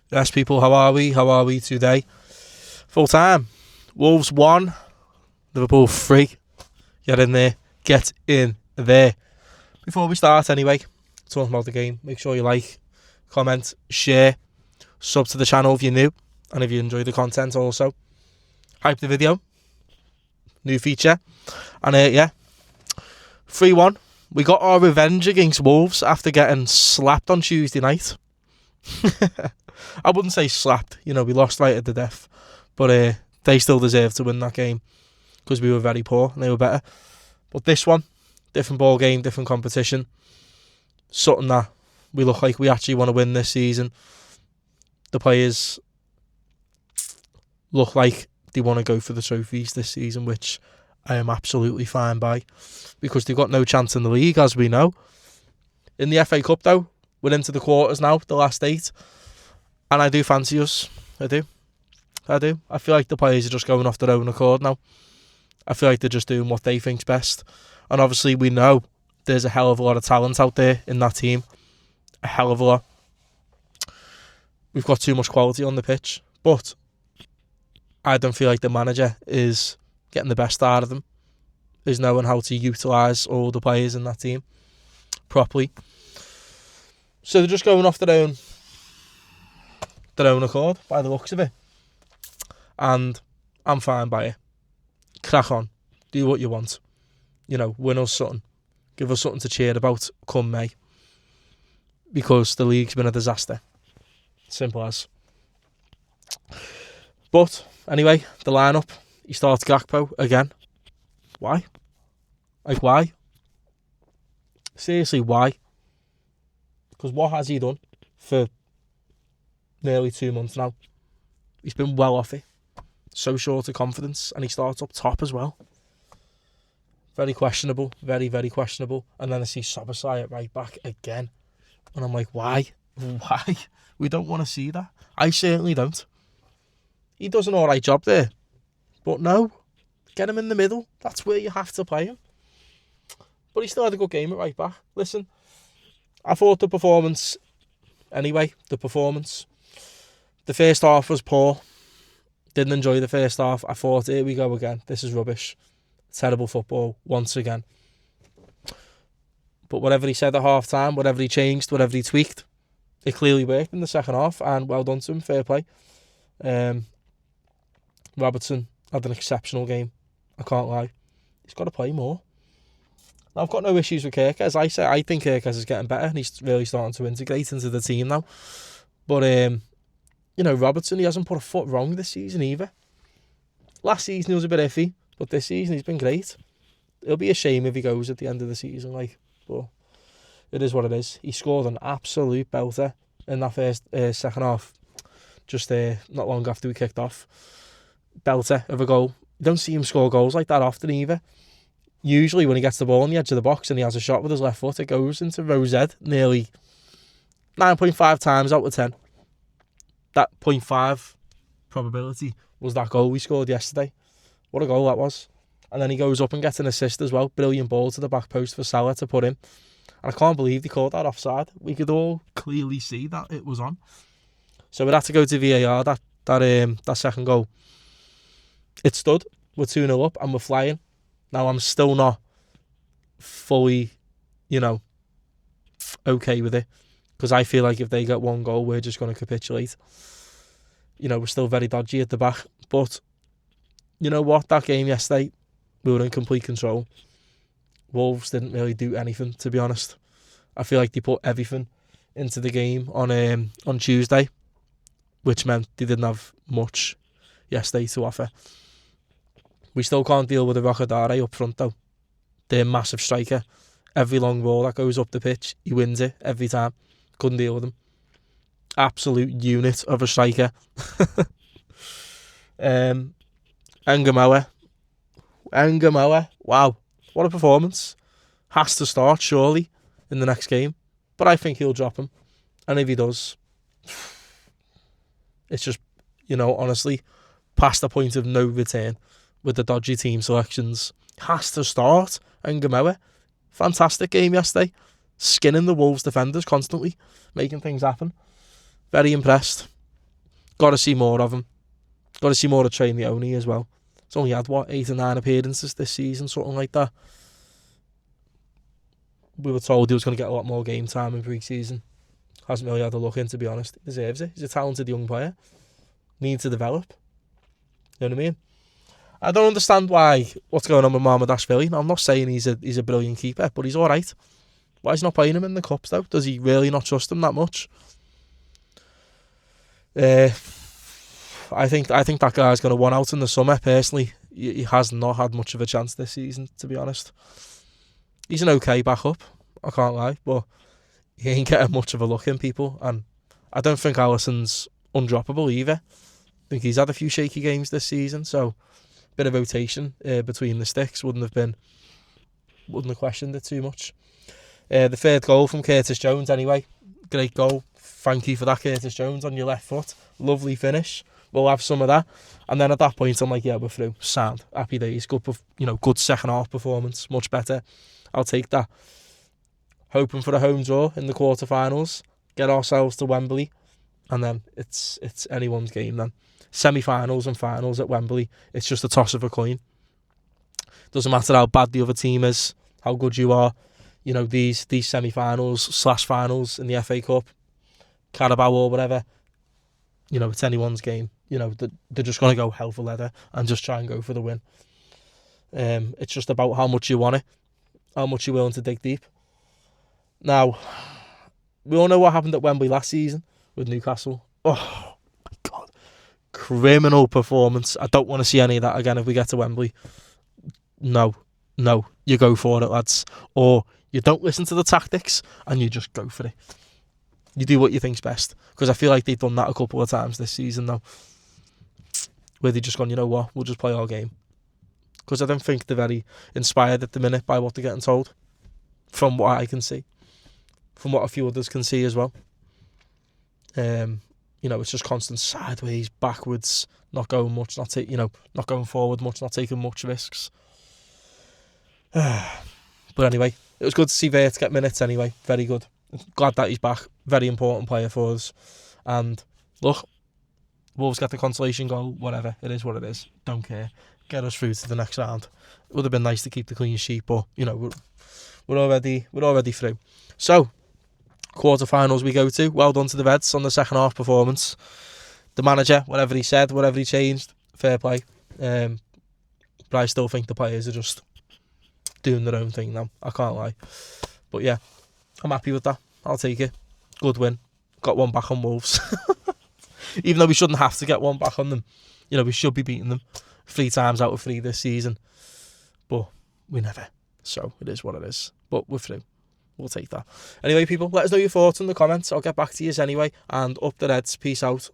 Yes, people, how are we? How are we today? Full time. Wolves 1, Liverpool 3. Get in there. Get in there. Before we start, anyway, talking about the game, make sure you like, comment, share, sub to the channel if you're new, and if you enjoy the content also. Hype the video. New feature. And 3-1. We got our revenge against Wolves after getting slapped on Tuesday night. I wouldn't say slapped, we lost right at the death, but they still deserve to win that game because we were very poor and they were better. But this one, different ball game, different competition, something that we look like we actually want to win this season. The players look like they want to go for the trophies this season, which I am absolutely fine by, because they've got no chance in the league, as we know. In the FA Cup, though, we're into the quarters now, the last 8. And I do fancy us. I do. I feel like the players are just going off their own accord now. I feel like they're just doing what they think's best. And obviously we know there's a hell of a lot of talent out there in that team. A hell of a lot. We've got too much quality on the pitch. But I don't feel like the manager is getting the best out of them. Is knowing how to utilise all the players in that team properly. So they're just going off their own accord, by the looks of it. And I'm fine by it. Crack on. Do what you want. Win us something. Give us something to cheer about come May. Because the league's been a disaster. Simple as. But, anyway, the lineup. He starts Gakpo again. Why? Why? Seriously, why? Because what has he done for nearly 2 months now? He's been well off it. So short of confidence. And he starts up top as well. Very questionable. Very, very questionable. And then I see Szoboszlai at right back again. And I'm like, why? Why? We don't want to see that. I certainly don't. He does an alright job there. But no. Get him in the middle. That's where you have to play him. But he still had a good game at right back. Listen, I thought the performance... Anyway, the first half was poor. Didn't enjoy the first half. I thought, here we go again. This is rubbish. Terrible football once again. But whatever he said at half time, whatever he changed, whatever he tweaked, it clearly worked in the second half, and well done to him. Fair play. Robertson had an exceptional game. I can't lie. He's got to play more. Now, I've got no issues with Kirk. As I say, I think Kirk is getting better and he's really starting to integrate into the team now. But, Robertson, he hasn't put a foot wrong this season either. Last season he was a bit iffy, but this season he's been great. It'll be a shame if he goes at the end of the season, but it is what it is. He scored an absolute belter in that second half, just not long after we kicked off. Belter of a goal. You don't see him score goals like that often either. Usually when he gets the ball on the edge of the box and he has a shot with his left foot, it goes into Rose nearly 9.5 times out of 10. That 0.5 probability was that goal we scored yesterday. What a goal that was. And then he goes up and gets an assist as well. Brilliant ball to the back post for Salah to put in. And I can't believe they called that offside. We could all clearly see that it was on. So we'd have to go to VAR, that second goal. It stood. We're 2-0 up and we're flying. Now I'm still not fully, okay with it. Because I feel like if they get one goal, we're just going to capitulate. We're still very dodgy at the back. But, you know what? That game yesterday, we were in complete control. Wolves didn't really do anything, to be honest. I feel like they put everything into the game on Tuesday, which meant they didn't have much yesterday to offer. We still can't deal with the Rockadare up front, though. They're a massive striker. Every long ball that goes up the pitch, he wins it every time. Couldn't deal with him. Absolute unit of a striker. Ngamoa. Wow. What a performance. Has to start, surely, in the next game. But I think he'll drop him. And if he does, it's just, honestly, past the point of no return with the dodgy team selections. Has to start. Ngamoa. Fantastic game yesterday. Skinning the Wolves defenders constantly. Making things happen. Very impressed. Got to see more of him. Got to see more of Trey Leone as well. He's only had, 8 or 9 appearances this season, something like that. We were told he was going to get a lot more game time in pre-season. Hasn't really had a look in, to be honest. He deserves it. He's a talented young player. Needs to develop. You know what I mean? I don't understand what's going on with Mamardashvili. I'm not saying he's a brilliant keeper, but he's all right. Why is he not playing him in the cups though? Does he really not trust him that much? I think that guy's going to want out in the summer. Personally, he has not had much of a chance this season, to be honest. He's an okay backup, I can't lie, but he ain't getting much of a look in, people. And I don't think Alisson's undroppable either. I think he's had a few shaky games this season, so a bit of rotation between the sticks wouldn't have questioned it too much. The third goal from Curtis Jones anyway. Great goal. Thank you for that, Curtis Jones, on your left foot. Lovely finish. We'll have some of that. And then at that point, I'm like, yeah, we're through. Sound. Happy days. Good second half performance. Much better. I'll take that. Hoping for a home draw in the quarterfinals. Get ourselves to Wembley. And then it's anyone's game then. Semi-finals and finals at Wembley. It's just a toss of a coin. Doesn't matter how bad the other team is, how good you are. These semi-finals / finals in the FA Cup, Carabao or whatever, it's anyone's game. They're just going to go hell for leather and just try and go for the win. It's just about how much you want it, how much you're willing to dig deep. Now, we all know what happened at Wembley last season with Newcastle. Oh, my God. Criminal performance. I don't want to see any of that again if we get to Wembley. No, you go for it, lads. Or you don't listen to the tactics and you just go for it. You do what you think's best. Because I feel like they've done that a couple of times this season now. Where they've just gone, you know what, we'll just play our game. Because I don't think they're very inspired at the minute by what they're getting told. From what I can see. From what a few others can see as well. It's just constant sideways, backwards, not going much, not going forward much, not taking much risks. But anyway, it was good to see Vert get minutes anyway. Very good. Glad that he's back. Very important player for us. And look, Wolves get the consolation goal, whatever. It is what it is. Don't care. Get us through to the next round. It would have been nice to keep the clean sheet, but we're already through. So, quarterfinals we go to. Well done to the Reds on the second half performance. The manager, whatever he said, whatever he changed, fair play. But I still think the players are just doing their own thing now. I can't lie. But yeah, I'm happy with that. I'll take it. Good win. Got one back on Wolves. Even though we shouldn't have to get one back on them. We should be beating them 3 times out of 3 this season. But we never. So it is what it is. But we're through. We'll take that. Anyway, people, let us know your thoughts in the comments. I'll get back to you anyway. And up the Reds. Peace out.